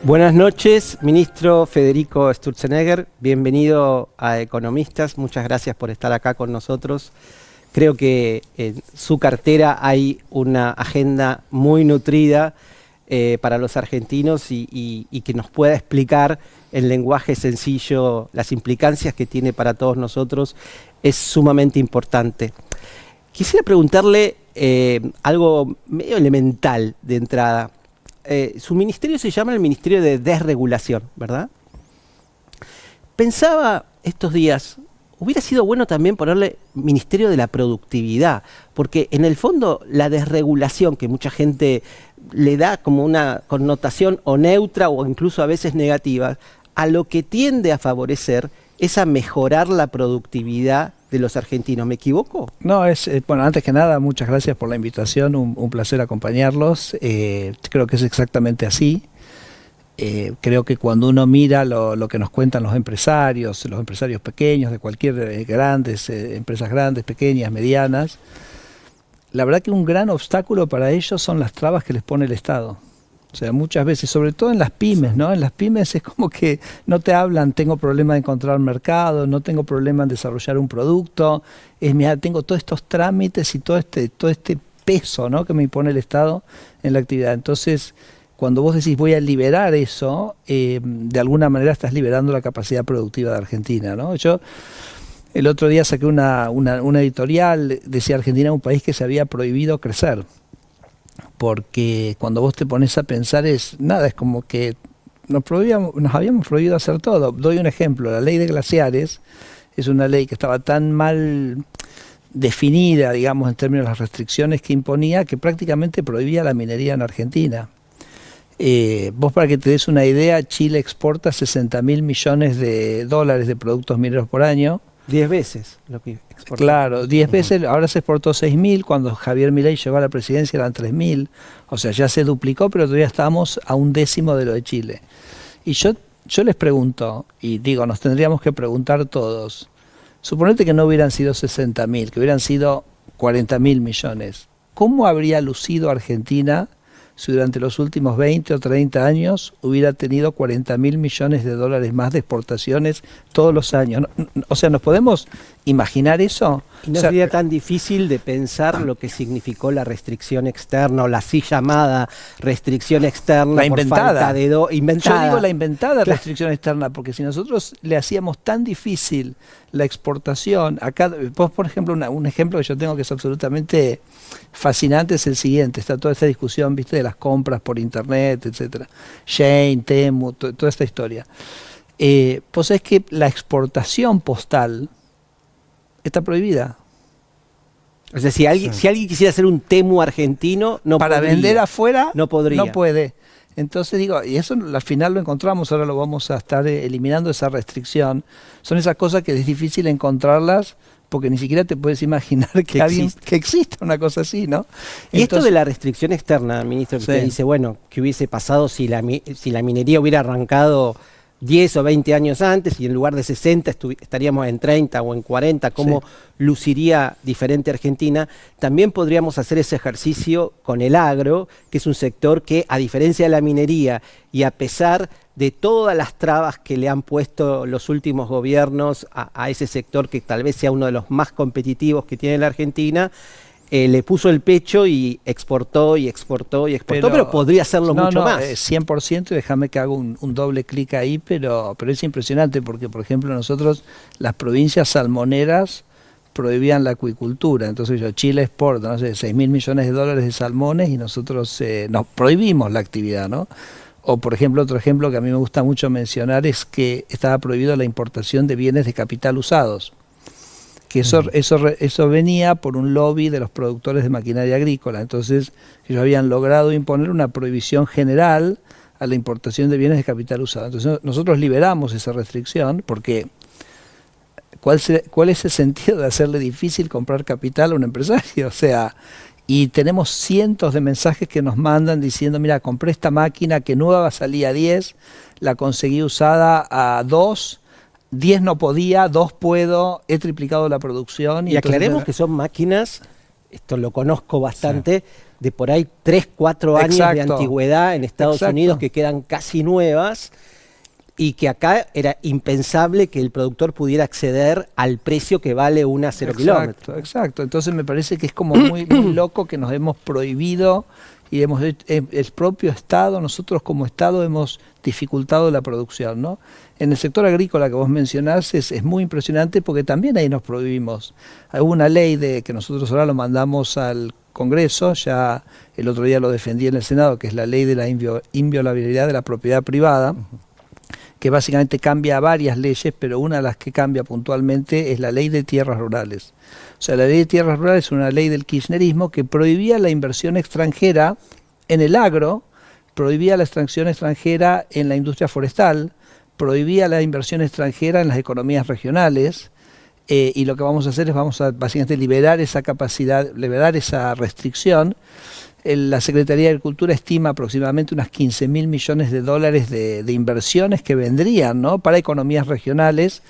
Buenas noches, ministro Federico Sturzenegger. Bienvenido a Economistas. Muchas gracias por estar acá con nosotros. Creo que en su cartera hay una agenda muy nutrida para los argentinos y que nos pueda explicar en lenguaje sencillo las implicancias que tiene para todos nosotros es sumamente importante. Quisiera preguntarle algo medio elemental de entrada. Su ministerio se llama el Ministerio de Desregulación, ¿verdad? Pensaba estos días, hubiera sido bueno también ponerle Ministerio de la Productividad, porque en el fondo la desregulación, que mucha gente le da como una connotación o neutra o incluso a veces negativa, a lo que tiende a favorecer es a mejorar la productividad de los argentinos. ¿Me equivoco? No, bueno, antes que nada, muchas gracias por la invitación, un placer acompañarlos. Creo que es exactamente así. Creo que cuando uno mira lo que nos cuentan los empresarios pequeños, de cualquier empresas grandes, pequeñas, medianas, la verdad que un gran obstáculo para ellos son las trabas que les pone el Estado. O sea, muchas veces, sobre todo en las pymes, ¿no? En las pymes es como que no te hablan, tengo problema de encontrar mercado, no tengo problema en desarrollar un producto, mira, tengo todos estos trámites y todo este peso, ¿no?, que me impone el Estado en la actividad. Entonces, cuando vos decís voy a liberar eso, de alguna manera estás liberando la capacidad productiva de Argentina, ¿no? Yo el otro día saqué una editorial, decía Argentina es un país que se había prohibido crecer. Porque cuando vos te pones a pensar es como que nos habíamos prohibido hacer todo. Doy un ejemplo, la ley de glaciares es una ley que estaba tan mal definida, digamos, en términos de las restricciones que imponía, que prácticamente prohibía la minería en Argentina. Vos, para que te des una idea, Chile exporta 60.000 millones de dólares de productos mineros por año. 10 veces lo que exportó. Claro, 10 veces, ahora se exportó 6.000, cuando Javier Milei llegó a la presidencia eran 3.000, o sea, ya se duplicó, pero todavía estamos a 1/10 de lo de Chile. Y yo les pregunto, y digo, nos tendríamos que preguntar todos, suponete que no hubieran sido 60.000, que hubieran sido 40.000 millones, ¿cómo habría lucido Argentina si durante los últimos 20 o 30 años hubiera tenido 40.000 millones de dólares más de exportaciones todos los años? O sea, ¿nos podemos imaginar eso? ¿Y no sería tan difícil de pensar lo que significó la restricción externa o la así llamada restricción externa? La inventada. Inventada. Yo digo la inventada restricción externa, porque si nosotros le hacíamos tan difícil la exportación, acá, vos, por ejemplo, un ejemplo que yo tengo que es absolutamente fascinante es el siguiente, está toda esta discusión, viste, de las compras por internet, etcétera, Shein, Temu, toda esta historia. Pues es que la exportación postal está prohibida. O sea, si alguien quisiera hacer un Temu argentino, no para podría. Vender afuera, no podría. No puede. Entonces digo, y eso al final lo encontramos, ahora lo vamos a estar eliminando esa restricción. Son esas cosas que es difícil encontrarlas porque ni siquiera te puedes imaginar que exista una cosa así, ¿no? Y esto de la restricción externa, ministro, que usted dice, bueno, ¿qué hubiese pasado si la minería hubiera arrancado 10 o 20 años antes y en lugar de 60 estaríamos en 30 o en 40, cómo luciría diferente Argentina? También podríamos hacer ese ejercicio con el agro, que es un sector que, a diferencia de la minería y a pesar de todas las trabas que le han puesto los últimos gobiernos a ese sector, que tal vez sea uno de los más competitivos que tiene la Argentina, le puso el pecho y exportó, pero podría hacerlo mucho más. 100%, déjame que haga un doble clic ahí, pero es impresionante porque, por ejemplo, nosotros, las provincias salmoneras prohibían la acuicultura, entonces Chile exporta, no sé, 6.000 millones de dólares de salmones y nosotros nos prohibimos la actividad, ¿no? O, por ejemplo, otro ejemplo que a mí me gusta mucho mencionar es que estaba prohibido la importación de bienes de capital usados. Que eso venía por un lobby de los productores de maquinaria agrícola. Entonces, ellos habían logrado imponer una prohibición general a la importación de bienes de capital usado. Entonces, nosotros liberamos esa restricción porque ¿cuál es el sentido de hacerle difícil comprar capital a un empresario? O sea, y tenemos cientos de mensajes que nos mandan diciendo, mira, compré esta máquina que nueva salía a 10, la conseguí usada a 2, 10 no podía, 2 puedo, he triplicado la producción. Y aclaremos que son máquinas, esto lo conozco bastante, de por ahí 3, 4 años de Exacto. antigüedad en Estados Exacto. Unidos que quedan casi nuevas, y que acá era impensable que el productor pudiera acceder al precio que vale una 0 kilómetros. Exacto. Entonces me parece que es como muy loco que nos hemos prohibido y el propio Estado, nosotros como Estado hemos dificultado la producción, ¿no? En el sector agrícola que vos mencionás es muy impresionante porque también ahí nos prohibimos. Hay una ley que nosotros ahora lo mandamos al Congreso, ya el otro día lo defendí en el Senado, que es la ley de la inviolabilidad de la propiedad privada, que básicamente cambia varias leyes, pero una de las que cambia puntualmente es la ley de tierras rurales. O sea, la ley de tierras rurales es una ley del kirchnerismo que prohibía la inversión extranjera en el agro, prohibía la extracción extranjera en la industria forestal, prohibía la inversión extranjera en las economías regionales, y lo que vamos a hacer es vamos a básicamente liberar esa capacidad, liberar esa restricción. La Secretaría de Agricultura estima aproximadamente unas 15.000 millones de dólares de inversiones que vendrían, ¿no?, para economías regionales.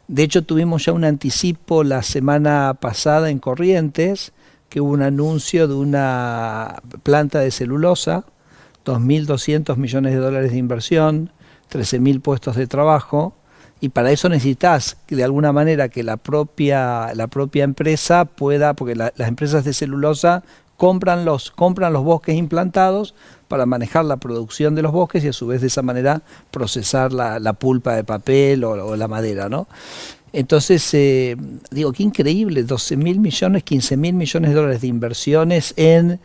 De hecho, tuvimos ya un anticipo la semana pasada en Corrientes, que hubo un anuncio de una planta de celulosa, 2.200 millones de dólares de inversión, 13.000 puestos de trabajo, y para eso necesitas de alguna manera que la propia empresa pueda, porque las empresas de celulosa compran los bosques implantados para manejar la producción de los bosques y a su vez de esa manera procesar la pulpa de papel o la madera, ¿no? Entonces, digo, qué increíble, 12.000 millones, 15.000 millones de dólares de inversiones en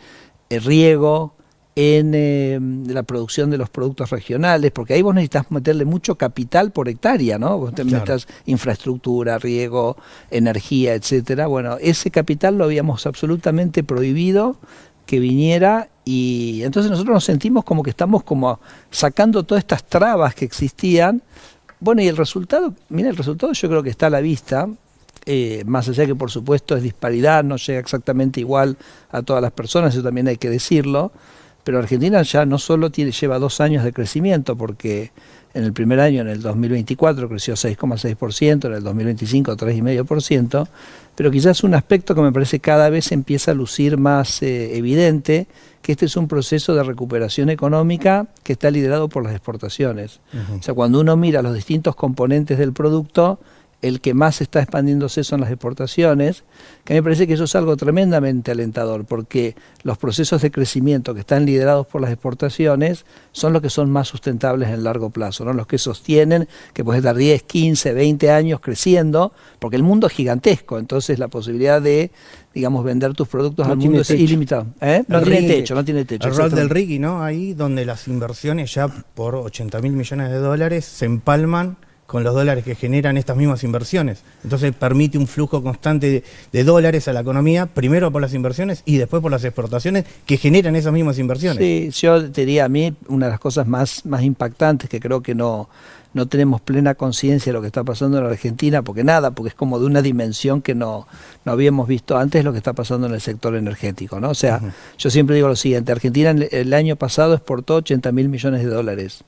riego, en la producción de los productos regionales, porque ahí vos necesitas meterle mucho capital por hectárea, ¿no? Vos necesitas infraestructura, riego, energía, etcétera. Bueno, ese capital lo habíamos absolutamente prohibido que viniera, y entonces nosotros nos sentimos como que estamos como sacando todas estas trabas que existían. Bueno, y el resultado, mira, el resultado yo creo que está a la vista, más allá que por supuesto es disparidad, no llega exactamente igual a todas las personas, eso también hay que decirlo. Pero Argentina ya no solo lleva 2 años de crecimiento, porque en el primer año, en el 2024, creció 6,6%, en el 2025 3,5%, pero quizás un aspecto que me parece cada vez empieza a lucir más evidente, que este es un proceso de recuperación económica que está liderado por las exportaciones. O sea, cuando uno mira los distintos componentes del producto, el que más está expandiéndose son las exportaciones, que a mí me parece que eso es algo tremendamente alentador, porque los procesos de crecimiento que están liderados por las exportaciones son los que son más sustentables en el largo plazo, ¿no? Los que sostienen que puedes estar 10, 15, 20 años creciendo, porque el mundo es gigantesco, entonces la posibilidad de, digamos, vender tus productos al mundo es ilimitado. No tiene techo. El rol del RIGI, ¿no? Ahí donde las inversiones ya por 80.000 millones de dólares se empalman con los dólares que generan estas mismas inversiones. Entonces permite un flujo constante de dólares a la economía, primero por las inversiones y después por las exportaciones que generan esas mismas inversiones. Sí, yo te diría, a mí una de las cosas más impactantes, que creo que no tenemos plena conciencia de lo que está pasando en la Argentina, porque es como de una dimensión que no habíamos visto antes, lo que está pasando en el sector energético, ¿no? O sea, yo siempre digo lo siguiente: Argentina el año pasado exportó 80.000 millones de dólares.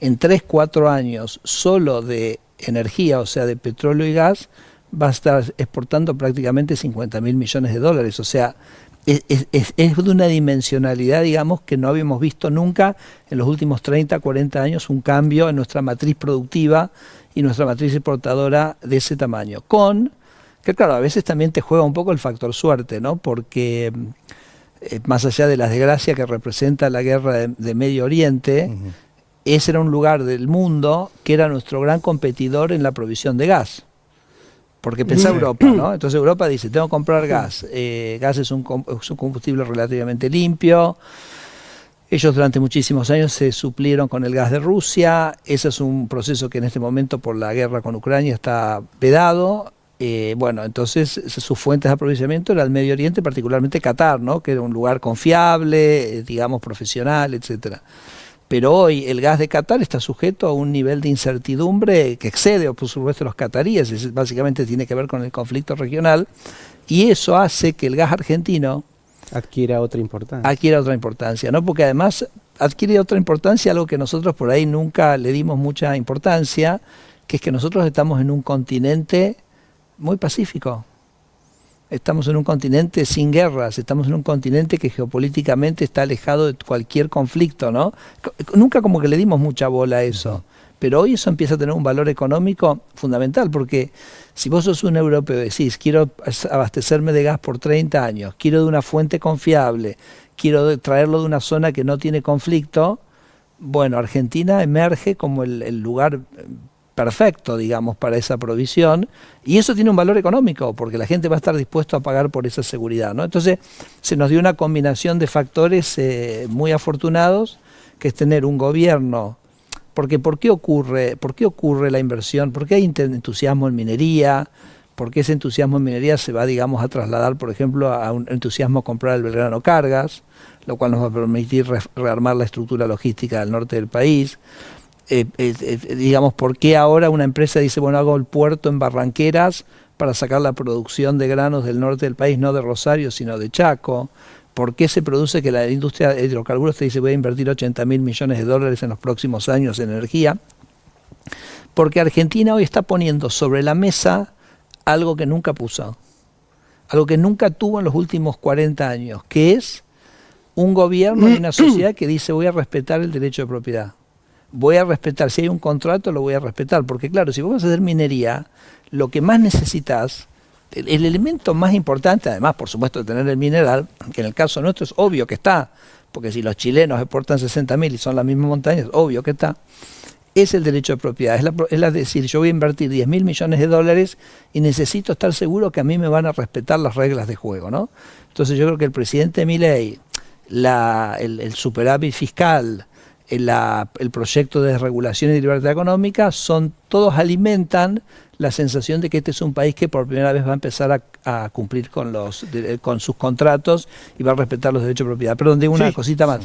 En 3, 4 años solo de energía, o sea, de petróleo y gas, va a estar exportando prácticamente 50.000 millones de dólares. O sea, es de una dimensionalidad, digamos, que no habíamos visto nunca en los últimos 30, 40 años, un cambio en nuestra matriz productiva y nuestra matriz exportadora de ese tamaño. Que claro, a veces también te juega un poco el factor suerte, ¿no? Porque más allá de la desgracia que representa la guerra de Medio Oriente, ese era un lugar del mundo que era nuestro gran competidor en la provisión de gas. Porque pensá Europa, ¿no? Entonces Europa dice, tengo que comprar gas. Gas es un combustible relativamente limpio. Ellos durante muchísimos años se suplieron con el gas de Rusia. Ese es un proceso que en este momento por la guerra con Ucrania está vedado. Bueno, entonces sus fuentes de aprovisionamiento era el Medio Oriente, particularmente Qatar, ¿no? Que era un lugar confiable, digamos, profesional, etcétera. Pero hoy el gas de Qatar está sujeto a un nivel de incertidumbre que excede, por supuesto, los cataríes. Básicamente tiene que ver con el conflicto regional, y eso hace que el gas argentino adquiera otra importancia, ¿no? Porque además adquiere otra importancia, algo que nosotros por ahí nunca le dimos mucha importancia, que es que nosotros estamos en un continente muy pacífico. Estamos en un continente sin guerras, estamos en un continente que geopolíticamente está alejado de cualquier conflicto, ¿no? Nunca como que le dimos mucha bola a eso, pero hoy eso empieza a tener un valor económico fundamental, porque si vos sos un europeo y decís, quiero abastecerme de gas por 30 años, quiero de una fuente confiable, quiero traerlo de una zona que no tiene conflicto, bueno, Argentina emerge como el lugar perfecto, digamos, para esa provisión, y eso tiene un valor económico, porque la gente va a estar dispuesto a pagar por esa seguridad, ¿no? Entonces, se nos dio una combinación de factores muy afortunados, que es tener un gobierno, porque ¿por qué ocurre la inversión? ¿Por qué hay entusiasmo en minería? ¿Por qué ese entusiasmo en minería se va, digamos, a trasladar, por ejemplo, a un entusiasmo a comprar el Belgrano Cargas, lo cual nos va a permitir rearmar la estructura logística del norte del país? Digamos, ¿por qué ahora una empresa dice, bueno, hago el puerto en Barranqueras para sacar la producción de granos del norte del país, no de Rosario, sino de Chaco? ¿Por qué se produce que la industria de hidrocarburos te dice, voy a invertir 80.000 millones de dólares en los próximos años en energía? Porque Argentina hoy está poniendo sobre la mesa algo que nunca puso, algo que nunca tuvo en los últimos 40 años, que es un gobierno y una sociedad que dice, voy a respetar el derecho de propiedad. Voy a respetar, si hay un contrato lo voy a respetar, porque claro, si vos vas a hacer minería, lo que más necesitas, el elemento más importante, además por supuesto de tener el mineral, que en el caso nuestro es obvio que está, porque si los chilenos exportan 60.000 y son las mismas montañas, obvio que está, es el derecho de propiedad, es decir, yo voy a invertir 10.000 millones de dólares y necesito estar seguro que a mí me van a respetar las reglas de juego, ¿no? Entonces yo creo que el presidente Milei, el superávit fiscal, el proyecto de desregulación y de libertad económica, todos alimentan la sensación de que este es un país que por primera vez va a empezar a cumplir con sus contratos y va a respetar los derechos de propiedad. Perdón, digo una cosita más.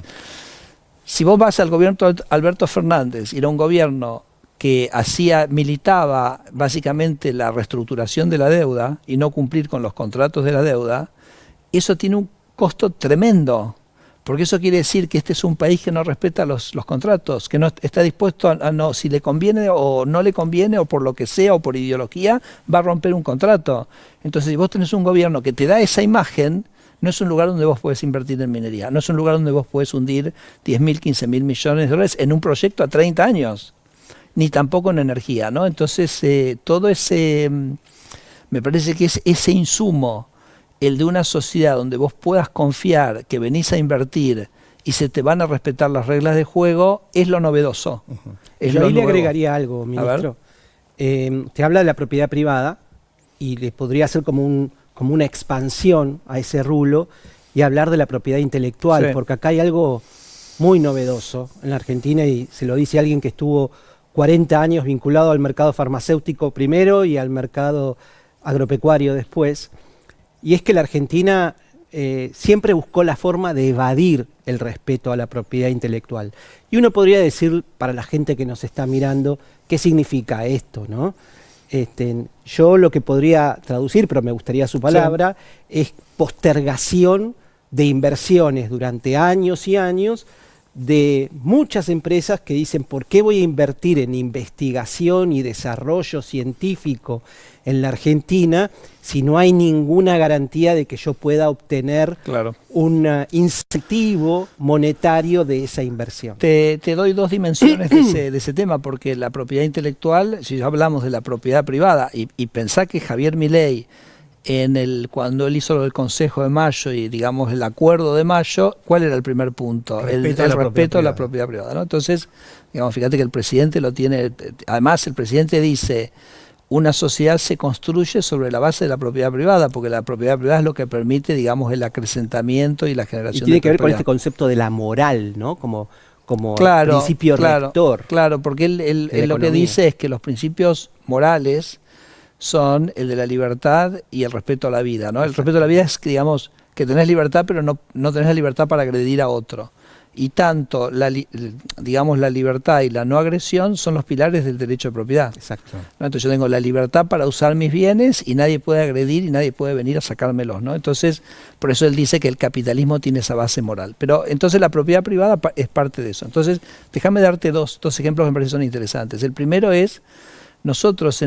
Si vos vas al gobierno de Alberto Fernández, y era un gobierno que militaba básicamente la reestructuración de la deuda y no cumplir con los contratos de la deuda, eso tiene un costo tremendo. Porque eso quiere decir que este es un país que no respeta los contratos, que no está dispuesto a si le conviene o no le conviene, o por lo que sea, o por ideología, va a romper un contrato. Entonces, si vos tenés un gobierno que te da esa imagen, no es un lugar donde vos podés invertir en minería, no es un lugar donde vos podés hundir 10.000, 15.000 millones de dólares en un proyecto a 30 años, ni tampoco en energía, ¿no? Entonces, todo ese, me parece que es ese insumo, el de una sociedad donde vos puedas confiar que venís a invertir y se te van a respetar las reglas de juego, es lo novedoso. Yo ahí le agregaría algo, ministro. Te habla de la propiedad privada y le podría hacer como una expansión a ese rulo y hablar de la propiedad intelectual, porque acá hay algo muy novedoso en la Argentina, y se lo dice alguien que estuvo 40 años vinculado al mercado farmacéutico primero y al mercado agropecuario después. Y es que la Argentina siempre buscó la forma de evadir el respeto a la propiedad intelectual. Y uno podría decir, para la gente que nos está mirando, ¿qué significa esto, no? Yo lo que podría traducir, pero me gustaría su palabra, es postergación de inversiones durante años y años de muchas empresas que dicen, ¿por qué voy a invertir en investigación y desarrollo científico en la Argentina si no hay ninguna garantía de que yo pueda obtener un incentivo monetario de esa inversión? Te doy dos dimensiones de ese tema, porque la propiedad intelectual, si hablamos de la propiedad privada, y pensá que Javier Milei, cuando él hizo el Consejo de Mayo y digamos el Acuerdo de Mayo, ¿cuál era el primer punto? El respeto a la propiedad privada, ¿no? Entonces, digamos, fíjate que el presidente lo tiene, además el presidente dice, una sociedad se construye sobre la base de la propiedad privada, porque la propiedad privada es lo que permite, digamos, el acrecentamiento y la generación de tiene que ver con este concepto de la moral, ¿no? Como principio rector. Claro, porque él lo que dice es que los principios morales son el de la libertad y el respeto a la vida, ¿no? El respeto a la vida es que, digamos, que tenés libertad, pero no tenés la libertad para agredir a otro. Y tanto, digamos, la libertad y la no agresión son los pilares del derecho de propiedad. Exacto. ¿No? Entonces yo tengo la libertad para usar mis bienes y nadie puede agredir y nadie puede venir a sacármelos, ¿no? Entonces, por eso él dice que el capitalismo tiene esa base moral. Pero entonces la propiedad privada es parte de eso. Entonces, déjame darte dos ejemplos que me parecen son interesantes. El primero es Nosotros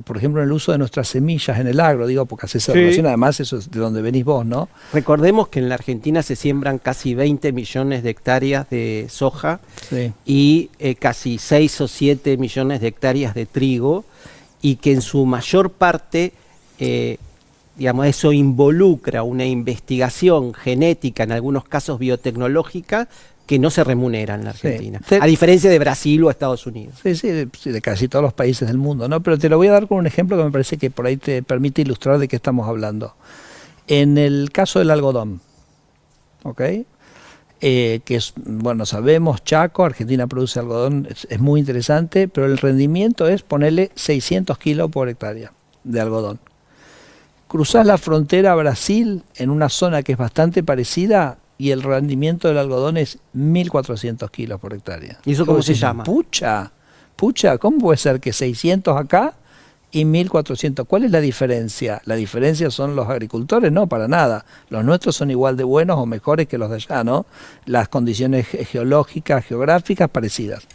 por ejemplo, en el uso de nuestras semillas en el agro, digo, porque hace esa relación, además eso es de donde venís vos, ¿no? Recordemos que en la Argentina se siembran casi 20 millones de hectáreas de soja y casi 6 o 7 millones de hectáreas de trigo, y que en su mayor parte, digamos, eso involucra una investigación genética, en algunos casos biotecnológica, que no se remunera en la Argentina, a diferencia de Brasil o Estados Unidos. Sí, de casi todos los países del mundo, ¿no? Pero te lo voy a dar con un ejemplo que me parece que por ahí te permite ilustrar de qué estamos hablando. En el caso del algodón, ¿ok? Que es, bueno, sabemos, Chaco, Argentina produce algodón, es muy interesante, pero el rendimiento es ponerle 600 kilos por hectárea de algodón. Cruzás la frontera a Brasil en una zona que es bastante parecida y el rendimiento del algodón es 1.400 kilos por hectárea. ¿Y eso cómo se llama? Pucha, ¿cómo puede ser que 600 acá y 1.400? ¿Cuál es la diferencia? La diferencia son los agricultores, no, para nada. Los nuestros son igual de buenos o mejores que los de allá, ¿no? Las condiciones geológicas, geográficas, parecidas.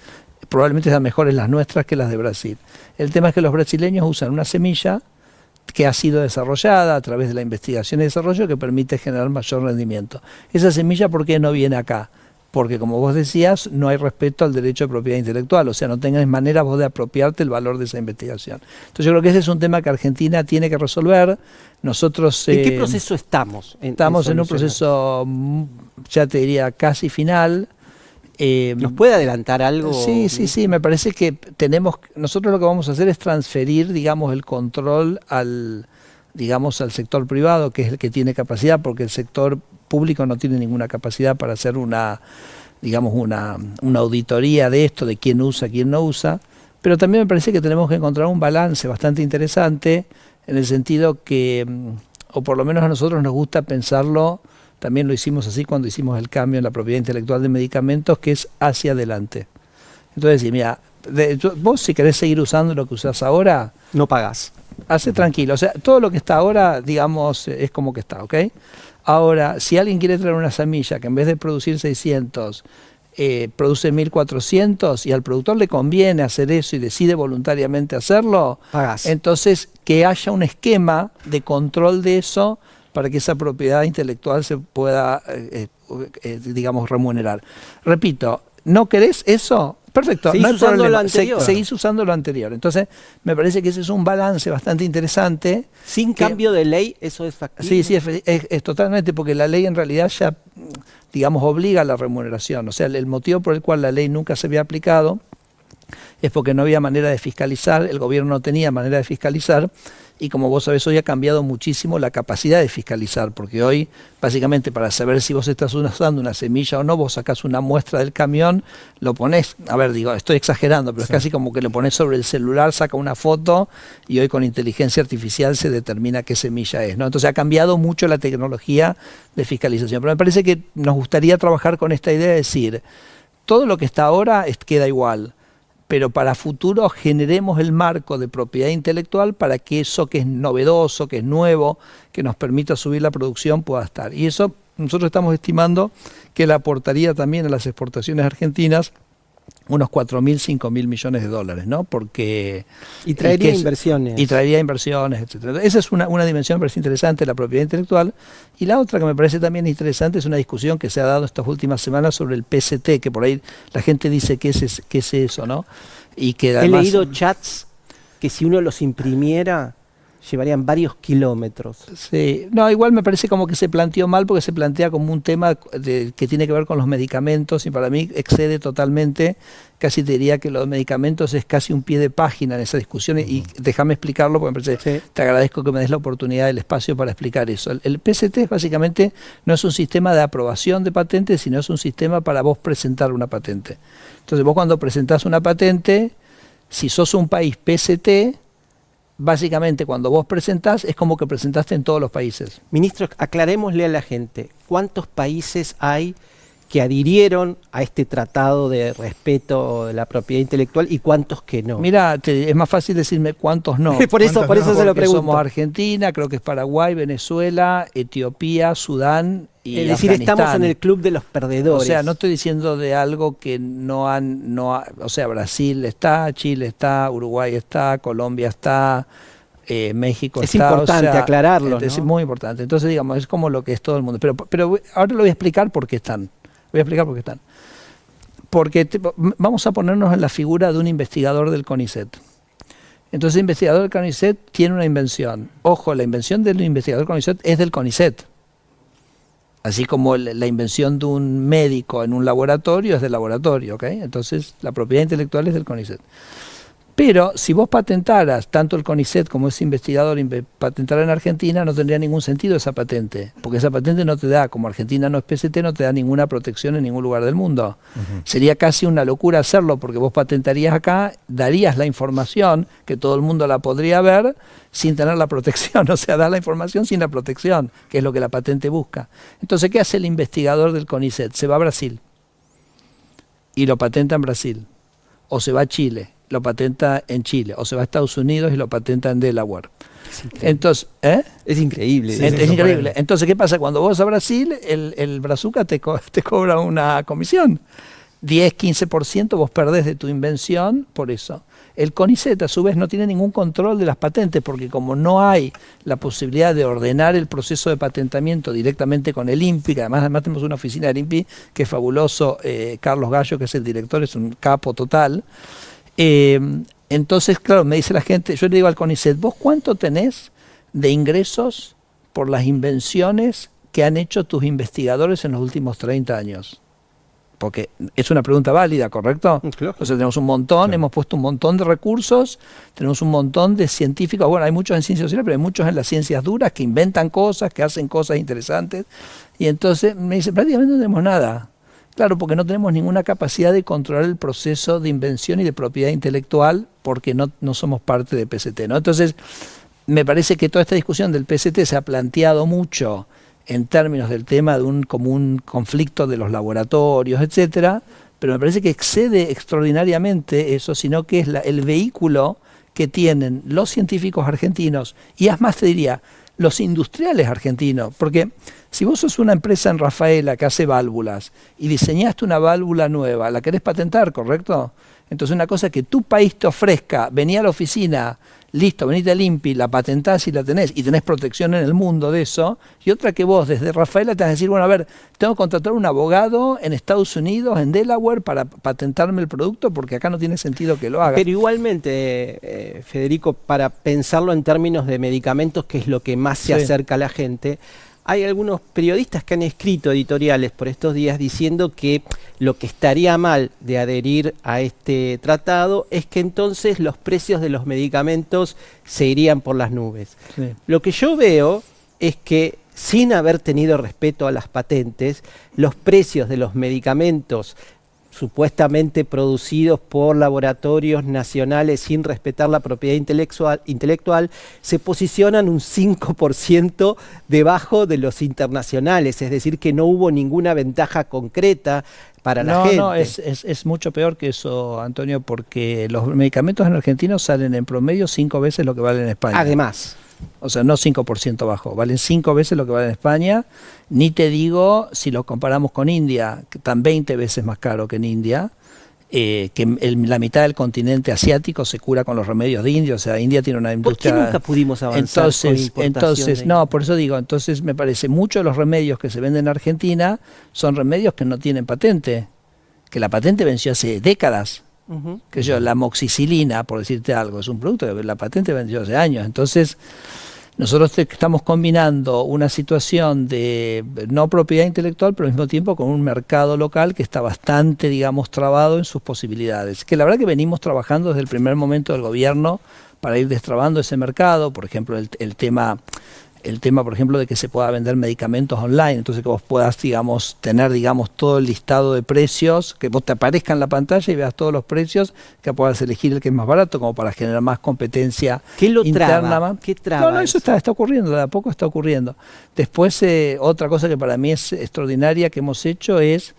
Probablemente sean mejores las nuestras que las de Brasil. El tema es que los brasileños usan una semilla que ha sido desarrollada a través de la investigación y desarrollo que permite generar mayor rendimiento. Esa semilla, ¿por qué no viene acá? Porque, como vos decías, no hay respeto al derecho de propiedad intelectual, o sea, no tenés manera vos de apropiarte el valor de esa investigación. Entonces yo creo que ese es un tema que Argentina tiene que resolver. Nosotros... ¿En qué proceso estamos? Estamos en un proceso, ya te diría, casi final. ¿Nos puede adelantar algo? Sí, me parece que nosotros lo que vamos a hacer es transferir, digamos, el control al sector privado, que es el que tiene capacidad, porque el sector público no tiene ninguna capacidad para hacer una auditoría de esto, de quién usa, quién no usa. Pero también me parece que tenemos que encontrar un balance bastante interesante, en el sentido que, o por lo menos a nosotros nos gusta pensarlo. También lo hicimos así cuando hicimos el cambio en la propiedad intelectual de medicamentos, que es hacia adelante. Entonces, mira, vos si querés seguir usando lo que usás ahora, no pagás. Hace tranquilo. O sea, todo lo que está ahora, digamos, es como que está, ¿ok? Ahora, si alguien quiere traer una semilla que en vez de producir 600, produce 1.400 y al productor le conviene hacer eso y decide voluntariamente hacerlo, pagás. Entonces que haya un esquema de control de eso, para que esa propiedad intelectual se pueda, digamos, remunerar. Repito, ¿no querés eso? Perfecto, no hay problema. Seguís usando lo anterior. Entonces, me parece que ese es un balance bastante interesante. Sin cambio de ley, ¿eso es factible? Sí, es totalmente, porque la ley en realidad ya, digamos, obliga a la remuneración. O sea, el motivo por el cual la ley nunca se había aplicado es porque no había manera de fiscalizar, el gobierno no tenía manera de fiscalizar, y como vos sabés, hoy ha cambiado muchísimo la capacidad de fiscalizar, porque hoy, básicamente, para saber si vos estás usando una semilla o no, vos sacás una muestra del camión, lo ponés, a ver, digo, estoy exagerando, pero es casi como que lo ponés sobre el celular, saca una foto, y hoy con inteligencia artificial se determina qué semilla es, ¿no? Entonces ha cambiado mucho la tecnología de fiscalización, pero me parece que nos gustaría trabajar con esta idea de decir, todo lo que está ahora queda igual, pero para futuro generemos el marco de propiedad intelectual para que eso que es novedoso, que es nuevo, que nos permita subir la producción pueda estar. Y eso nosotros estamos estimando que le aportaría también a las exportaciones argentinas unos 4.000, 5.000 millones de dólares, ¿no? Porque... Y traería inversiones. Y traería inversiones, etcétera. Esa es una dimensión que me parece interesante, la propiedad intelectual. Y la otra que me parece también interesante es una discusión que se ha dado estas últimas semanas sobre el PCT, que por ahí la gente dice qué es eso, ¿no? Y que además, he leído chats que si uno los imprimiera llevarían varios kilómetros. Sí, no, igual me parece como que se planteó mal, porque se plantea como un tema que tiene que ver con los medicamentos, y para mí excede totalmente. Casi te diría que los medicamentos es casi un pie de página en esa discusión, y déjame explicarlo, porque me parece, te agradezco que me des la oportunidad y el espacio para explicar eso. El PCT básicamente no es un sistema de aprobación de patentes, sino es un sistema para vos presentar una patente. Entonces vos, cuando presentás una patente, si sos un país PCT, básicamente cuando vos presentás es como que presentaste en todos los países. Ministro, aclarémosle a la gente, ¿cuántos países hay que adhirieron a este tratado de respeto de la propiedad intelectual y cuántos que no? Mira, es más fácil decirme cuántos no. por eso se lo pregunto. Somos Argentina, creo que es Paraguay, Venezuela, Etiopía, Sudán y es decir, Afganistán. estamos en el club de los perdedores. O sea, no estoy diciendo de algo que o sea, Brasil está, Chile está, Uruguay está, Colombia está, México es está. Es importante aclararlo, ¿no? Es muy importante. Entonces, digamos, es como lo que es todo el mundo. Pero ahora lo voy a explicar por qué están. Porque vamos a ponernos en la figura de un investigador del CONICET. Entonces, el investigador del CONICET tiene una invención. Ojo, la invención del investigador del CONICET es del CONICET. Así como la invención de un médico en un laboratorio es del laboratorio, ¿ok? Entonces, la propiedad intelectual es del CONICET. Pero si vos patentaras, tanto el CONICET como ese investigador patentara en Argentina, no tendría ningún sentido esa patente, porque esa patente no te da, como Argentina no es PCT, no te da ninguna protección en ningún lugar del mundo. Sería casi una locura hacerlo, porque vos patentarías acá, darías la información, que todo el mundo la podría ver, sin tener la protección, o sea, dar la información sin la protección, que es lo que la patente busca. Entonces, ¿qué hace el investigador del CONICET? Se va a Brasil y lo patenta en Brasil, o se va a Chile, lo patenta en Chile, o se va a Estados Unidos y lo patenta en Delaware. Entonces, es increíble. Sí, es increíble. Entonces, ¿qué pasa? Cuando vos vas a Brasil, el Brazuca te cobra una comisión. 10, 15% vos perdés de tu invención por eso. El CONICET, a su vez, no tiene ningún control de las patentes, porque como no hay la posibilidad de ordenar el proceso de patentamiento directamente con el INPI, que además tenemos una oficina del INPI, que es fabuloso, Carlos Gallo, que es el director, es un capo total. Entonces, claro, me dice la gente, yo le digo al CONICET, ¿vos cuánto tenés de ingresos por las invenciones que han hecho tus investigadores en los últimos 30 años? Porque es una pregunta válida, ¿correcto? Claro. Entonces tenemos un montón, claro. Hemos puesto un montón de recursos, tenemos un montón de científicos, bueno, hay muchos en ciencias sociales, pero hay muchos en las ciencias duras que inventan cosas, que hacen cosas interesantes, y entonces me dice, prácticamente no tenemos nada. Claro, porque no tenemos ninguna capacidad de controlar el proceso de invención y de propiedad intelectual porque no somos parte de PCT, ¿no? Entonces, me parece que toda esta discusión del PCT se ha planteado mucho en términos del tema de un común conflicto de los laboratorios, etcétera, pero me parece que excede extraordinariamente eso, sino que es el vehículo que tienen los científicos argentinos y además te diría, los industriales argentinos, porque si vos sos una empresa en Rafaela que hace válvulas y diseñaste una válvula nueva, la querés patentar, ¿correcto? Entonces una cosa que tu país te ofrezca, vení a la oficina, listo, venite al INPI, la patentás y la tenés, y tenés protección en el mundo de eso, y otra que vos desde Rafaela te vas a decir, bueno, a ver, tengo que contratar un abogado en Estados Unidos, en Delaware, para patentarme el producto, porque acá no tiene sentido que lo haga. Pero igualmente, Federico, para pensarlo en términos de medicamentos, que es lo que más se acerca a la gente, hay algunos periodistas que han escrito editoriales por estos días diciendo que lo que estaría mal de adherir a este tratado es que entonces los precios de los medicamentos se irían por las nubes. Sí. Lo que yo veo es que sin haber tenido respeto a las patentes, los precios de los medicamentos supuestamente producidos por laboratorios nacionales sin respetar la propiedad intelectual, se posicionan un 5% debajo de los internacionales, es decir, que no hubo ninguna ventaja concreta para la gente. No, es mucho peor que eso, Antonio, porque los medicamentos en Argentina salen en promedio 5 veces lo que valen en España. Además. O sea, no 5% bajo, valen 5 veces lo que vale en España, ni te digo si lo comparamos con India, que están 20 veces más caro que en India, que la mitad del continente asiático se cura con los remedios de India, o sea, India tiene una industria... ¿Por qué nunca pudimos avanzar con importación? Entonces, no, por eso digo, entonces me parece, muchos de los remedios que se venden en Argentina son remedios que no tienen patente, que la patente venció hace décadas. Que la amoxicilina, por decirte algo, es un producto que la patente vendió hace años. Entonces, nosotros estamos combinando una situación de no propiedad intelectual, pero al mismo tiempo con un mercado local que está bastante, digamos, trabado en sus posibilidades. Que la verdad que venimos trabajando desde el primer momento del gobierno para ir destrabando ese mercado, por ejemplo, el tema, por ejemplo, de que se pueda vender medicamentos online, entonces que vos puedas, digamos, tener, digamos, todo el listado de precios, que vos te aparezca en la pantalla y veas todos los precios, que puedas elegir el que es más barato, como para generar más competencia interna. ¿Qué traba? No, eso está ocurriendo, de a poco está ocurriendo. Después, otra cosa que para mí es extraordinaria que hemos hecho es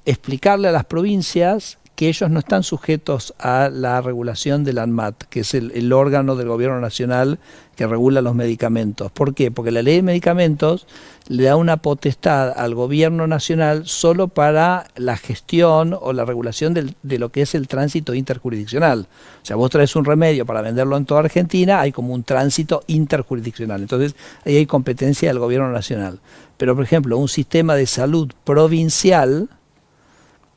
explicarle a las provincias que ellos no están sujetos a la regulación del ANMAT, que es el órgano del gobierno nacional que regula los medicamentos. ¿Por qué? Porque la ley de medicamentos le da una potestad al gobierno nacional solo para la gestión o la regulación de lo que es el tránsito interjurisdiccional. O sea, vos traes un remedio para venderlo en toda Argentina, hay como un tránsito interjurisdiccional. Entonces, ahí hay competencia del gobierno nacional. Pero, por ejemplo, un sistema de salud provincial,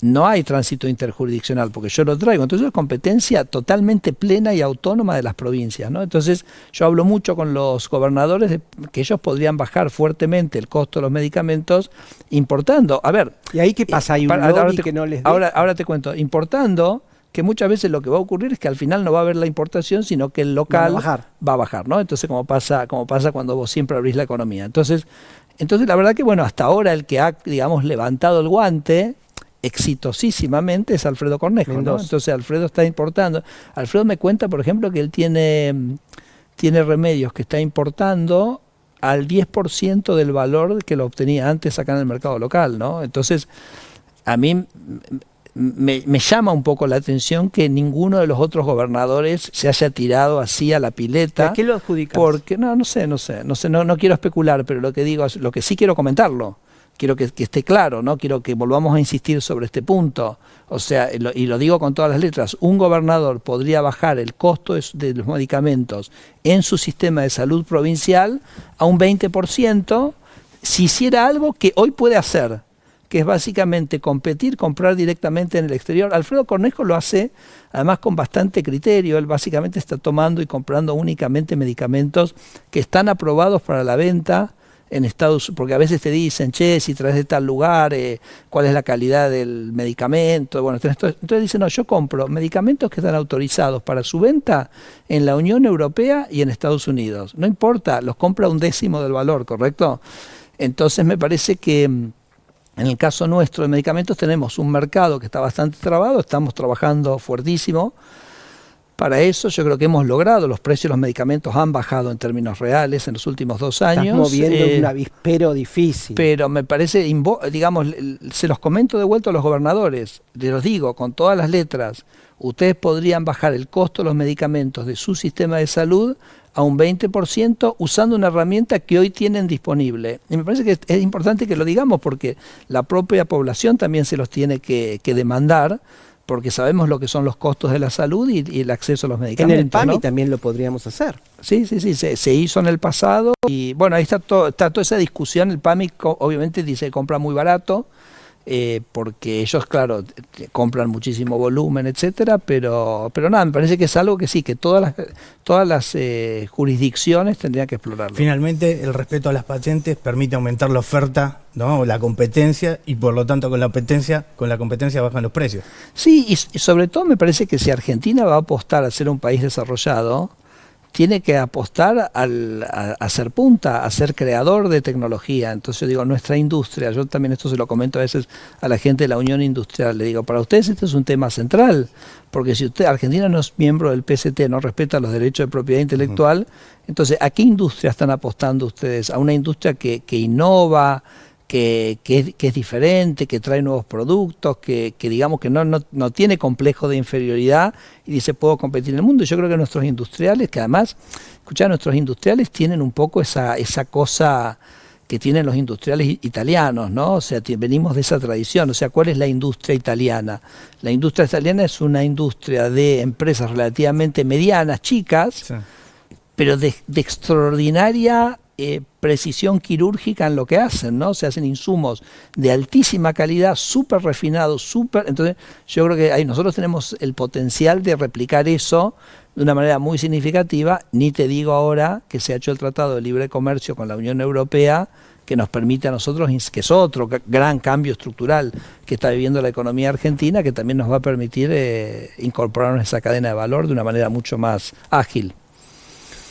no hay tránsito interjurisdiccional, porque yo lo traigo. Entonces es competencia totalmente plena y autónoma de las provincias, ¿no? Entonces yo hablo mucho con los gobernadores de que ellos podrían bajar fuertemente el costo de los medicamentos importando. A ver. ¿Y ahí qué pasa? ¿Hay un lobby que no les deja? Ahora te cuento. Importando, que muchas veces lo que va a ocurrir es que al final no va a haber la importación, sino que el local va a bajar, ¿no? Entonces como pasa cuando vos siempre abrís la economía. Entonces la verdad que, bueno, hasta ahora el que ha, digamos, levantado el guante exitosísimamente es Alfredo Cornejo, ¿no? Entonces Alfredo está importando. Alfredo me cuenta, por ejemplo, que él tiene remedios que está importando al 10% del valor que lo obtenía antes acá en el mercado local, ¿no? Entonces, a mí me llama un poco la atención que ninguno de los otros gobernadores se haya tirado así a la pileta. ¿A qué lo adjudicas? Porque, no sé, no quiero especular, pero lo que digo es, lo que sí quiero comentarlo. Quiero que esté claro, ¿no? Quiero que volvamos a insistir sobre este punto. O sea, y lo digo con todas las letras, un gobernador podría bajar el costo de los medicamentos en su sistema de salud provincial a un 20% si hiciera algo que hoy puede hacer, que es básicamente competir, comprar directamente en el exterior. Alfredo Cornejo lo hace además con bastante criterio. Él básicamente está tomando y comprando únicamente medicamentos que están aprobados para la venta en Estados Unidos, porque a veces te dicen, che, si traes de tal lugar, cuál es la calidad del medicamento. Bueno, entonces dicen, no, yo compro medicamentos que están autorizados para su venta en la Unión Europea y en Estados Unidos. No importa, los compra a 1/10 del valor, ¿correcto? Entonces me parece que en el caso nuestro de medicamentos tenemos un mercado que está bastante trabado, estamos trabajando fuertísimo. Para eso yo creo que hemos logrado, los precios de los medicamentos han bajado en términos reales en los últimos 2 años. Estás moviendo un avispero difícil. Pero me parece, digamos, se los comento de vuelta a los gobernadores, les los digo con todas las letras, ustedes podrían bajar el costo de los medicamentos de su sistema de salud a un 20% usando una herramienta que hoy tienen disponible. Y me parece que es importante que lo digamos porque la propia población también se los tiene que demandar, porque sabemos lo que son los costos de la salud y el acceso a los medicamentos. En el PAMI, ¿no? También lo podríamos hacer. Sí, se hizo en el pasado y bueno, ahí está toda esa discusión. El PAMI obviamente dice compra muy barato, porque ellos, claro, compran muchísimo volumen, etcétera, pero nada, me parece que es algo que sí, que todas las jurisdicciones tendrían que explorarlo. Finalmente, el respeto a las patentes permite aumentar la oferta, ¿no? La competencia, y por lo tanto con la competencia bajan los precios. Sí, y sobre todo me parece que si Argentina va a apostar a ser un país desarrollado, tiene que apostar a ser punta, a ser creador de tecnología. Entonces yo digo, nuestra industria, yo también esto se lo comento a veces a la gente de la Unión Industrial, le digo, para ustedes este es un tema central, porque si Argentina no es miembro del PCT, no respeta los derechos de propiedad intelectual, entonces ¿a qué industria están apostando ustedes? ¿A una industria que innova, que es diferente, que trae nuevos productos, que digamos que no tiene complejo de inferioridad y dice puedo competir en el mundo? Yo creo que nuestros industriales, que además, nuestros industriales tienen un poco esa cosa que tienen los industriales italianos, ¿no? O sea, venimos de esa tradición. O sea, ¿cuál es la industria italiana? La industria italiana es una industria de empresas relativamente medianas, chicas, sí, pero de extraordinaria precisión quirúrgica en lo que hacen, ¿no? Se hacen insumos de altísima calidad, súper refinados, entonces yo creo que nosotros tenemos el potencial de replicar eso de una manera muy significativa. Ni te digo ahora que se ha hecho el Tratado de Libre Comercio con la Unión Europea, que nos permite a nosotros, que es otro gran cambio estructural que está viviendo la economía argentina, que también nos va a permitir incorporarnos a esa cadena de valor de una manera mucho más ágil.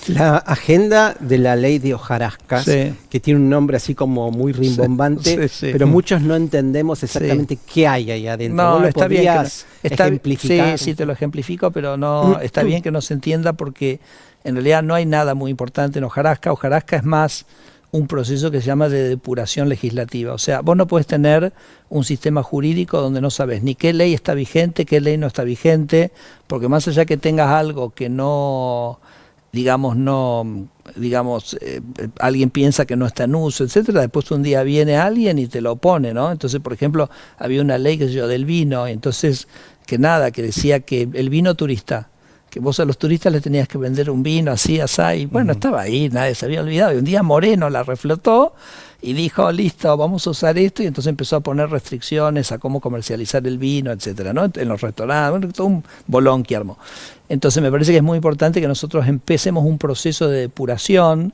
La agenda de la ley de hojarasca, sí, que tiene un nombre así como muy rimbombante, sí, pero muchos no entendemos exactamente qué hay ahí adentro. No, ¿Vos está bien ejemplificar? Sí, te lo ejemplifico, pero no está bien que no se entienda porque en realidad no hay nada muy importante en hojarasca. Hojarasca es más un proceso que se llama de depuración legislativa. O sea, vos no podés tener un sistema jurídico donde no sabes ni qué ley está vigente, qué ley no está vigente, porque más allá que tengas algo que no, alguien piensa que no está en uso, etcétera, después un día viene alguien y te lo opone, ¿no? Entonces, por ejemplo, había una ley, qué sé yo, del vino, entonces, que decía que el vino turista, que vos a los turistas les tenías que vender un vino así, asá, y bueno, estaba ahí, nadie se había olvidado, y un día Moreno la reflotó y dijo, listo, vamos a usar esto, y entonces empezó a poner restricciones a cómo comercializar el vino, etcétera, ¿no? En los restaurantes, bueno, todo un bolón que armó. Entonces me parece que es muy importante que nosotros empecemos un proceso de depuración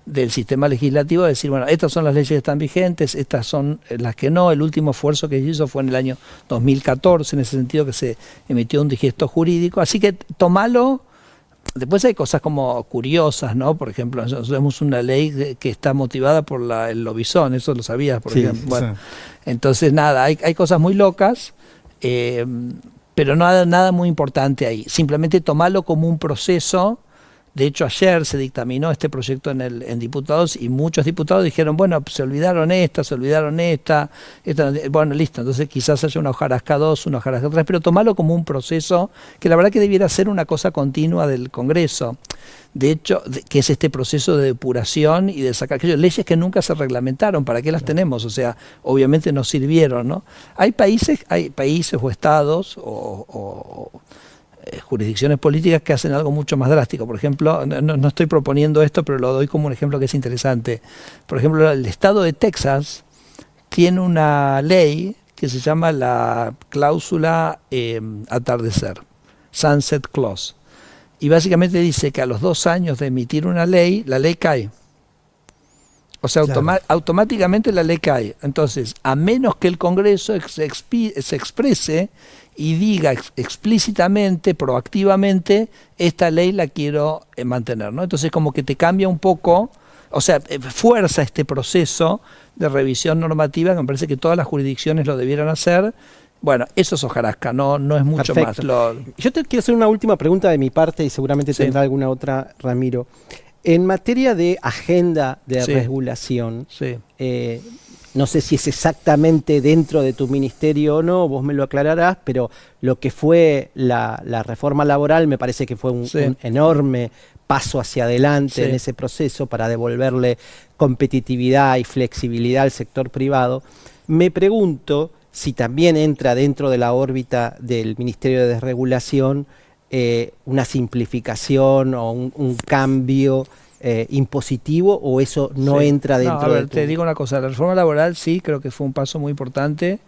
del sistema legislativo, de decir, bueno, estas son las leyes que están vigentes, estas son las que no. El último esfuerzo que se hizo fue en el año 2014, en ese sentido que se emitió un digesto jurídico, así que tomalo. Después hay cosas como curiosas, ¿no? Por ejemplo, nosotros tenemos una ley que está motivada por el lobizón, eso lo sabías, por ejemplo. Bueno, entonces nada, hay cosas muy locas, pero nada muy importante ahí. Simplemente tomalo como un proceso. De hecho, ayer se dictaminó este proyecto en diputados y muchos diputados dijeron, bueno, se olvidaron esta, bueno, listo, entonces quizás haya una hojarasca 2, una hojarasca 3, pero tomalo como un proceso que la verdad que debiera ser una cosa continua del Congreso. De hecho, que es este proceso de depuración y de sacar aquellas leyes que nunca se reglamentaron, ¿para qué las tenemos? O sea, obviamente nos sirvieron, ¿no? Hay países o estados o jurisdicciones políticas que hacen algo mucho más drástico. Por ejemplo, no estoy proponiendo esto, pero lo doy como un ejemplo que es interesante. Por ejemplo, el estado de Texas tiene una ley que se llama la cláusula atardecer, Sunset Clause. Y básicamente dice que a los 2 años de emitir una ley, la ley cae. O sea, claro, automáticamente la ley cae. Entonces, a menos que el Congreso se exprese y diga explícitamente, proactivamente, esta ley la quiero mantener, ¿no? Entonces como que te cambia un poco, o sea, fuerza este proceso de revisión normativa, que me parece que todas las jurisdicciones lo debieran hacer. Bueno, eso es hojarasca, no es mucho más. Yo te quiero hacer una última pregunta de mi parte y seguramente tendrá alguna otra, Ramiro. En materia de agenda de regulación, no sé si es exactamente dentro de tu ministerio o no, vos me lo aclararás, pero lo que fue la reforma laboral me parece que fue un enorme paso hacia adelante en ese proceso para devolverle competitividad y flexibilidad al sector privado. Me pregunto si también entra dentro de la órbita del Ministerio de Desregulación una simplificación o un cambio impositivo, o eso no entra dentro de Te digo una cosa, la reforma laboral sí, creo que fue un paso muy importante.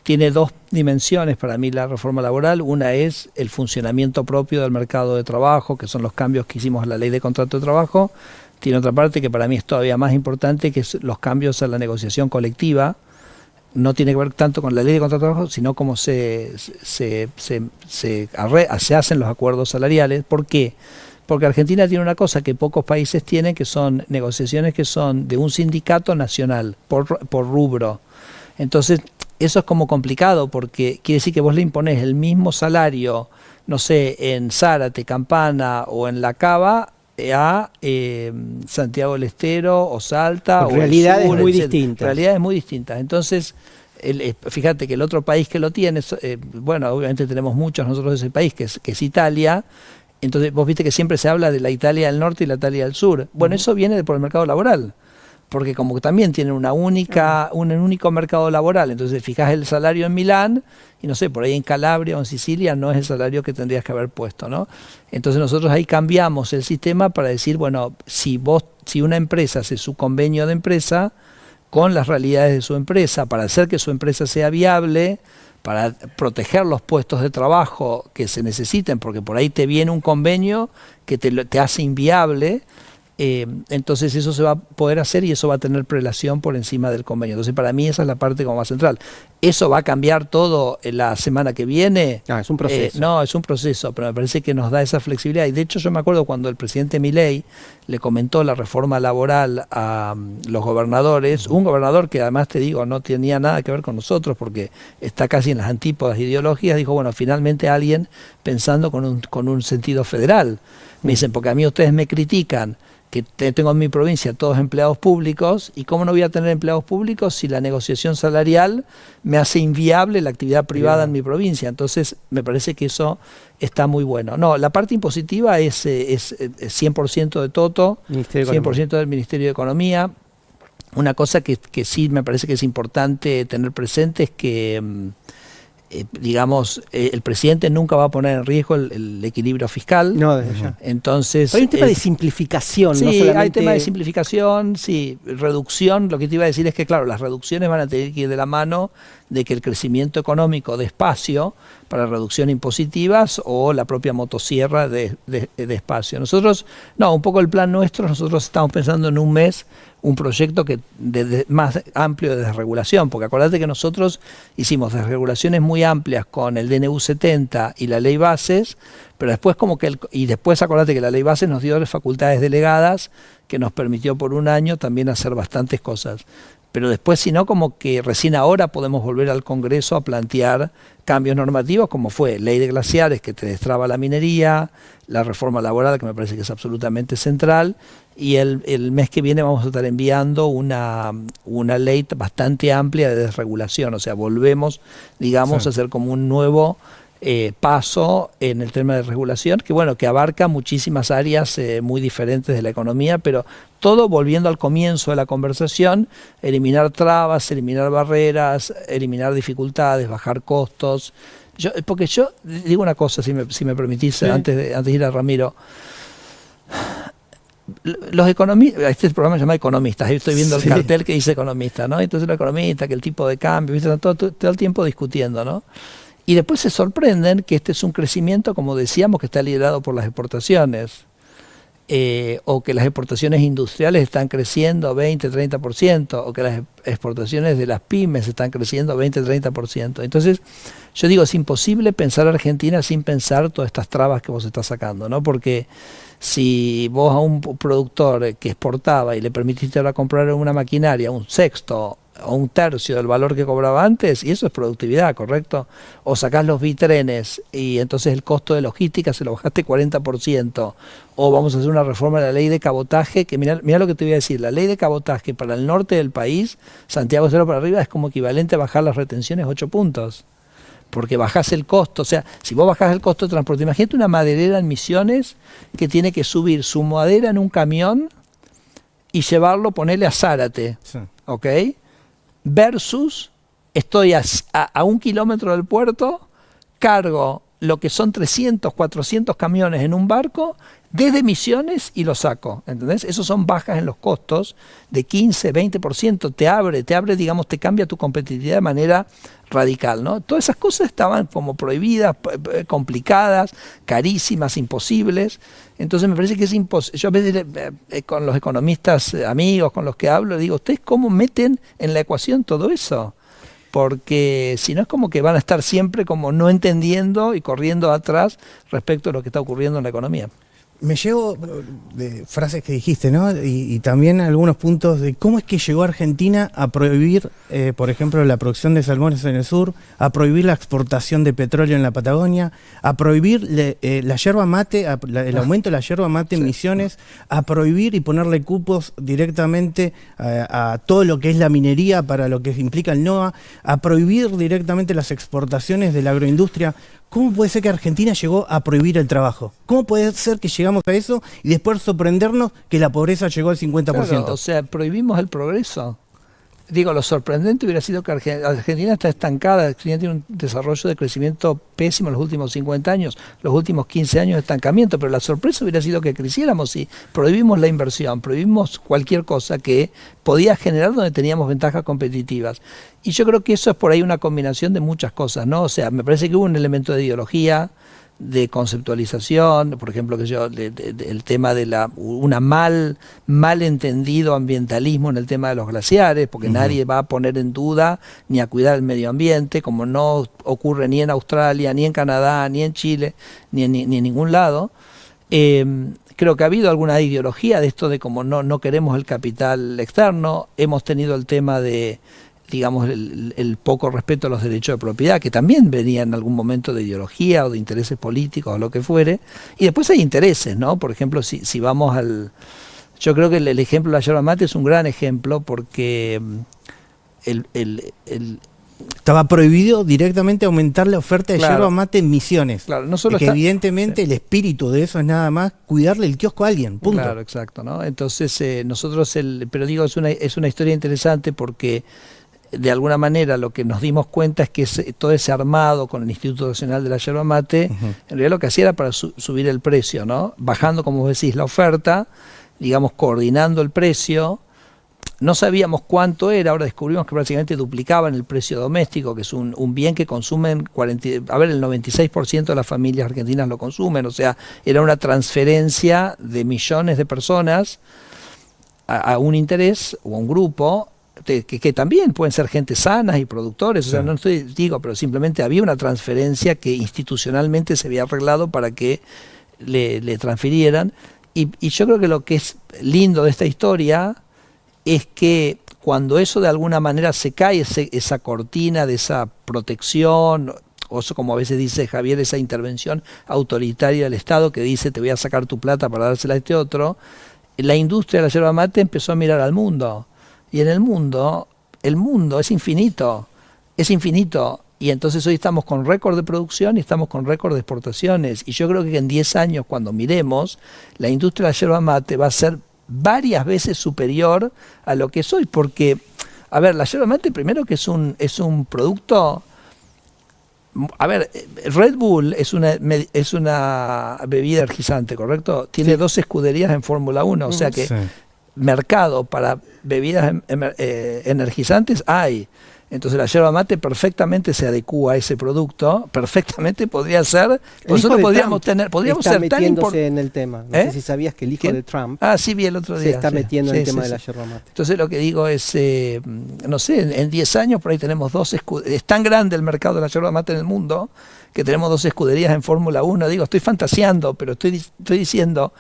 Tiene 2 dimensiones para mí la reforma laboral. Una es el funcionamiento propio del mercado de trabajo, que son los cambios que hicimos a la ley de contrato de trabajo. Tiene otra parte que para mí es todavía más importante, que es los cambios a la negociación colectiva. No tiene que ver tanto con la ley de contrato de trabajo, sino cómo se hacen los acuerdos salariales. ¿Por qué? Porque Argentina tiene una cosa que pocos países tienen, que son negociaciones que son de un sindicato nacional, por rubro. Entonces, eso es como complicado, porque quiere decir que vos le imponés el mismo salario, no sé, en Zárate, Campana o en La Cava, a Santiago del Estero o Salta. O realidades muy distintas. Realidades muy distintas. Entonces, fíjate que el otro país que lo tiene, bueno, obviamente tenemos muchos nosotros de ese país, que es Italia. Entonces vos viste que siempre se habla de la Italia del norte y la Italia del sur. Bueno, eso viene por el mercado laboral, porque como que también tienen un único mercado laboral. Entonces fijás el salario en Milán y no sé, por ahí en Calabria o en Sicilia no es el salario que tendrías que haber puesto, ¿no? Entonces nosotros ahí cambiamos el sistema para decir, bueno, si una empresa hace su convenio de empresa con las realidades de su empresa, para hacer que su empresa sea viable, para proteger los puestos de trabajo que se necesiten, porque por ahí te viene un convenio que te hace inviable, entonces eso se va a poder hacer y eso va a tener prelación por encima del convenio. Entonces para mí esa es la parte como más central. ¿Eso va a cambiar todo la semana que viene? Es un proceso. No, es un proceso, pero me parece que nos da esa flexibilidad. Y de hecho yo me acuerdo cuando el presidente Milei le comentó la reforma laboral a los gobernadores, un gobernador que además te digo no tenía nada que ver con nosotros porque está casi en las antípodas ideológicas, dijo, bueno, finalmente alguien pensando con un sentido federal. Me dicen, porque a mí ustedes me critican tengo en mi provincia todos empleados públicos, y cómo no voy a tener empleados públicos si la negociación salarial me hace inviable la actividad privada en mi provincia. Entonces me parece que eso está muy bueno. No, la parte impositiva es 100% de Toto, 100% del Ministerio de Economía. Una cosa que sí me parece que es importante tener presente es que digamos, el presidente nunca va a poner en riesgo el equilibrio fiscal. No, desde ya. Entonces, pero hay un tema de simplificación, sí, no solamente... hay tema de simplificación, sí, reducción. Lo que te iba a decir es que, claro, las reducciones van a tener que ir de la mano de que el crecimiento económico dé espacio para reducción impositivas o la propia motosierra de espacio. Nosotros, no, un poco el plan nuestro, nosotros estamos pensando en un mes un proyecto que más amplio de desregulación, porque acordate que nosotros hicimos desregulaciones muy amplias con el DNU 70 y la ley bases, pero después y después acordate que la ley bases nos dio las facultades delegadas que nos permitió por un año también hacer bastantes cosas. Pero después, si no, como que recién ahora podemos volver al Congreso a plantear cambios normativos, como fue ley de glaciares, que te destraba la minería, la reforma laboral, que me parece que es absolutamente central, y el mes que viene vamos a estar enviando una ley bastante amplia de desregulación. O sea, volvemos, digamos, a hacer como un nuevo paso en el tema de regulación, que bueno, que abarca muchísimas áreas muy diferentes de la economía, pero todo volviendo al comienzo de la conversación: eliminar trabas, eliminar barreras, eliminar dificultades, bajar costos. Porque yo digo una cosa, si me permitís, sí, antes de ir a Ramiro. Los economistas, este programa se llama Economistas, ahí estoy viendo el cartel que dice economista, ¿no? Entonces los economistas, que el tipo de cambio, ¿viste? Están todo el tiempo discutiendo, ¿no? Y después se sorprenden que este es un crecimiento, como decíamos, que está liderado por las exportaciones, o que las exportaciones industriales están creciendo 20-30%, o que las exportaciones de las pymes están creciendo 20-30%. Entonces, yo digo, es imposible pensar Argentina sin pensar todas estas trabas que vos estás sacando, ¿no? Porque si vos a un productor que exportaba y le permitiste ahora comprar una maquinaria, un sexto o un tercio del valor que cobraba antes, y eso es productividad, ¿correcto? O sacás los bitrenes y entonces el costo de logística se lo bajaste 40%, o vamos a hacer una reforma de la ley de cabotaje, que mirá lo que te voy a decir, la ley de cabotaje para el norte del país, Santiago Cero para arriba, es como equivalente a bajar las retenciones 8 puntos, porque bajás el costo. O sea, si vos bajás el costo de transporte, imagínate una maderera en Misiones que tiene que subir su madera en un camión y llevarlo, ponerle a Zárate, sí, ¿ok? Versus, estoy a 1 kilómetro del puerto, cargo lo que son 300, 400 camiones en un barco desde Misiones y lo saco, ¿entendés? Esos son bajas en los costos de 15, 20%, te abre, digamos, te cambia tu competitividad de manera radical, ¿no? Todas esas cosas estaban como prohibidas, complicadas, carísimas, imposibles. Entonces me parece que es imposible. Yo a veces con los economistas amigos con los que hablo, digo, ¿ustedes cómo meten en la ecuación todo eso? Porque si no es como que van a estar siempre como no entendiendo y corriendo atrás respecto a lo que está ocurriendo en la economía. Me llevo de frases que dijiste, ¿no? Y también algunos puntos de cómo es que llegó Argentina a prohibir, por ejemplo, la producción de salmones en el sur, a prohibir la exportación de petróleo en la Patagonia, a prohibir la yerba mate, el aumento de la yerba mate en Misiones, a prohibir y ponerle cupos directamente a todo lo que es la minería para lo que implica el NOA, a prohibir directamente las exportaciones de la agroindustria. ¿Cómo puede ser que Argentina llegó a prohibir el trabajo? ¿Cómo puede ser que llegamos a eso y después sorprendernos que la pobreza llegó al 50%? Claro, o sea, prohibimos el progreso. Digo, lo sorprendente hubiera sido que Argentina está estancada, Argentina tiene un desarrollo de crecimiento pésimo en los últimos 50 años, los últimos 15 años de estancamiento, pero la sorpresa hubiera sido que creciéramos si prohibimos la inversión, prohibimos cualquier cosa que podía generar donde teníamos ventajas competitivas. Y yo creo que eso es por ahí una combinación de muchas cosas, ¿no? O sea, me parece que hubo un elemento de ideología, de conceptualización, por ejemplo, el tema de una mal entendido ambientalismo en el tema de los glaciares, porque nadie va a poner en duda ni a cuidar el medio ambiente, como no ocurre ni en Australia, ni en Canadá, ni en Chile, ni en ningún lado. Creo que ha habido alguna ideología de esto de como no queremos el capital externo. Hemos tenido el tema de, digamos, el poco respeto a los derechos de propiedad, que también venía en algún momento de ideología o de intereses políticos o lo que fuere. Y después hay intereses, ¿no? Por ejemplo, si vamos Yo creo que el ejemplo de la yerba mate es un gran ejemplo porque estaba prohibido directamente aumentar la oferta de yerba mate en Misiones. Claro, no solo que evidentemente el espíritu de eso es nada más cuidarle el kiosco a alguien, punto. Claro, exacto, ¿no? Entonces nosotros, pero digo, es una historia interesante porque de alguna manera lo que nos dimos cuenta es que todo ese armado con el Instituto Nacional de la Yerba Mate, en realidad lo que hacía era para subir el precio, ¿no? Bajando, como vos decís, la oferta, digamos, coordinando el precio. No sabíamos cuánto era, ahora descubrimos que prácticamente duplicaban el precio doméstico, que es un bien que consumen el 96% de las familias argentinas lo consumen, o sea, era una transferencia de millones de personas a un interés o a un grupo, que también pueden ser gente sana y productores, o sea, no digo, pero simplemente había una transferencia que institucionalmente se había arreglado para que le transfirieran, y yo creo que lo que es lindo de esta historia es que cuando eso de alguna manera se cae, esa cortina de esa protección, o eso, como a veces dice Javier, esa intervención autoritaria del Estado que dice te voy a sacar tu plata para dársela a este otro, la industria de la yerba mate empezó a mirar al mundo. Y en el mundo es infinito, y entonces hoy estamos con récord de producción y estamos con récord de exportaciones, y yo creo que en 10 años, cuando miremos, la industria de la yerba mate va a ser varias veces superior a lo que es hoy, porque, a ver, la yerba mate primero que es un producto, a ver, Red Bull es una bebida energizante, ¿correcto? Tiene 2 escuderías en Fórmula 1, o sea que mercado para bebidas energizantes hay. Entonces la yerba mate perfectamente se adecúa a ese producto, perfectamente podría ser. Nosotros podríamos está ser metiéndose en el tema. No sé si sabías que el hijo de Trump sí, vi el otro día, se está metiendo en el tema de la yerba mate. Entonces lo que digo es, no sé, en 10 años por ahí tenemos 2 escuderías. Es tan grande el mercado de la yerba mate en el mundo que tenemos 2 escuderías en Fórmula 1. Digo, estoy fantaseando, pero estoy diciendo,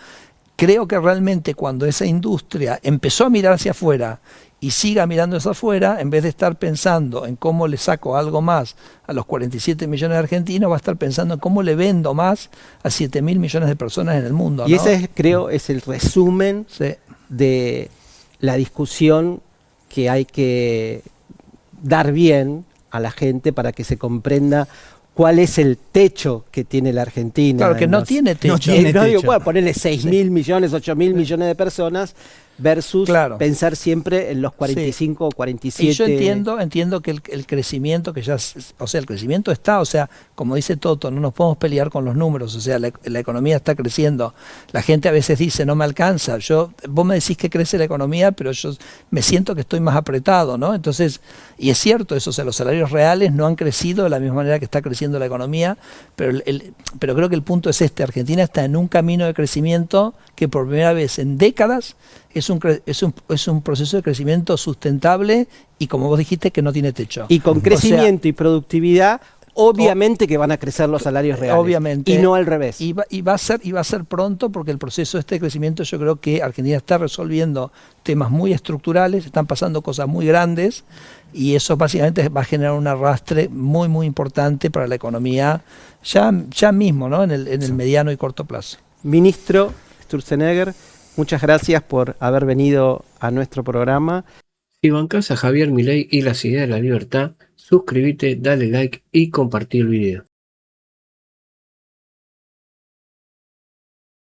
creo que realmente cuando esa industria empezó a mirar hacia afuera y siga mirando hacia afuera, en vez de estar pensando en cómo le saco algo más a los 47 millones de argentinos, va a estar pensando en cómo le vendo más a 7.000 millones de personas en el mundo, ¿no? Y ese creo es el resumen de la discusión que hay que dar bien a la gente para que se comprenda cuál es el techo que tiene la Argentina. Claro, que no tiene techo. No digo, bueno, ponerle 6.000 millones, 8.000 millones de personas versus pensar siempre en los 45 o 47. Y yo entiendo que el crecimiento, que ya, o sea, el crecimiento está, o sea, como dice Toto, no nos podemos pelear con los números, o sea, la economía está creciendo. La gente a veces dice, no me alcanza. Vos me decís que crece la economía, pero yo me siento que estoy más apretado, ¿no? Entonces, y es cierto eso, o sea, los salarios reales no han crecido de la misma manera que está creciendo la economía, pero creo que el punto es Argentina está en un camino de crecimiento que por primera vez en décadas es un proceso de crecimiento sustentable y, como vos dijiste, que no tiene techo. Y con crecimiento y productividad, obviamente que van a crecer los salarios reales. Obviamente. Y no al revés. Y va a ser pronto, porque el proceso de crecimiento, yo creo que Argentina está resolviendo temas muy estructurales, están pasando cosas muy grandes, y eso básicamente va a generar un arrastre muy, muy importante para la economía ya mismo, ¿no? En el mediano y corto plazo. Ministro Sturzenegger, muchas gracias por haber venido a nuestro programa. Si bancás a Javier Milei y las ideas de la libertad, suscríbete, dale like y compartí el video.